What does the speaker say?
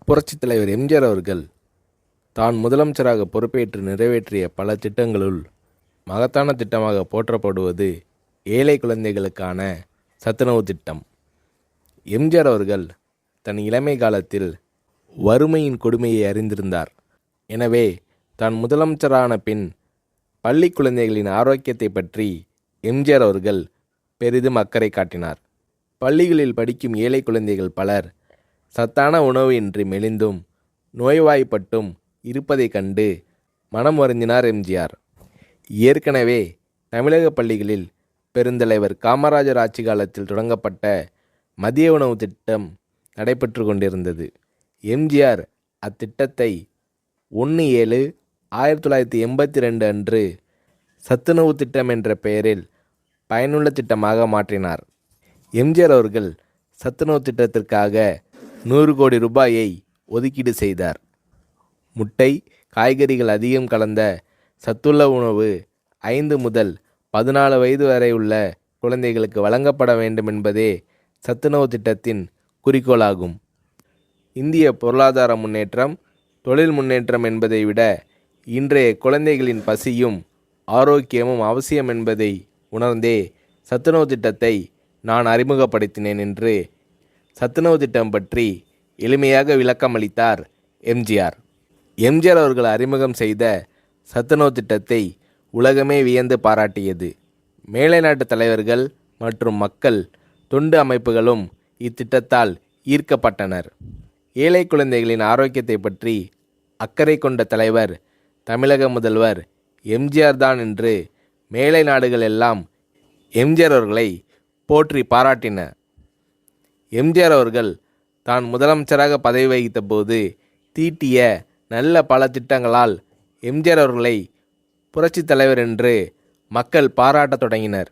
புரட்சித் தலைவர் எம்ஜிஆர் அவர்கள் தான் முதலமைச்சராக பொறுப்பேற்று நிறைவேற்றிய பல திட்டங்களுள் மகத்தான திட்டமாக போற்றப்படுவது ஏழை குழந்தைகளுக்கான சத்துணவு திட்டம். எம்ஜிஆர் அவர்கள் தன் இளமை காலத்தில் வறுமையின் கொடுமையை அறிந்திருந்தார். எனவே தான் முதலமைச்சரான பின் பள்ளி குழந்தைகளின் ஆரோக்கியத்தை பற்றி எம்ஜிஆர் அவர்கள் பெரிதும் அக்கறை காட்டினார். பள்ளிகளில் படிக்கும் ஏழை குழந்தைகள் பலர் சத்தான உணவு இன்றி மெலிந்தும் நோய்வாய்ப்பட்டும் இருப்பதைக் கண்டு மனம் வருந்தினார் எம்ஜிஆர். ஏற்கனவே தமிழக பள்ளிகளில் பெருந்தலைவர் காமராஜர் ஆட்சி காலத்தில் தொடங்கப்பட்ட மதிய உணவு திட்டம் நடைபெற்று கொண்டிருந்தது. எம்ஜிஆர் அத்திட்டத்தை 1/7/1982 அன்று சத்துணவு திட்டம் என்ற பெயரில் பயனுள்ள திட்டமாக மாற்றினார். எம்ஜிஆர் அவர்கள் சத்துணவு திட்டத்திற்காக 100 கோடி ரூபாயை ஒதுக்கீடு செய்தார். முட்டை, காய்கறிகள் அதிகம் கலந்த சத்துள்ள உணவு 5 முதல் 14 வயது வரை உள்ள குழந்தைகளுக்கு வழங்கப்பட வேண்டும் என்பதே சத்துணவு திட்டத்தின் குறிக்கோளாகும். இந்திய பொருளாதார முன்னேற்றம், தொழில் முன்னேற்றம் என்பதை விட இன்றைய குழந்தைகளின் பசியும் ஆரோக்கியமும் அவசியம் என்பதை உணர்ந்தே சத்துணவு திட்டத்தை நான் அறிமுகப்படுத்தினேன் என்று சத்துணவு திட்டம் பற்றி எளிமையாக விளக்கமளித்தார் எம்ஜிஆர். எம்ஜிஆர் அவர்கள் அறிமுகம் செய்த சத்துணவு திட்டத்தை உலகமே வியந்து பாராட்டியது. மேலை நாட்டு தலைவர்கள் மற்றும் மக்கள் தொண்டு அமைப்புகளும் இத்திட்டத்தால் ஈர்க்கப்பட்டனர். ஏழை குழந்தைகளின் ஆரோக்கியத்தை பற்றி அக்கறை கொண்ட தலைவர் தமிழக முதல்வர் எம்ஜிஆர் தான் என்று மேலை நாடுகள் எல்லாம் எம்ஜிஆர் அவர்களை போற்றி பாராட்டின. எம்ஜிஆர் அவர்கள் தான் முதலமைச்சராக பதவி வகித்த போது தீட்டிய நல்ல பல திட்டங்களால் எம்ஜிஆர் அவர்களை புரட்சித் தலைவர் என்று மக்கள் பாராட்டத் தொடங்கினர்.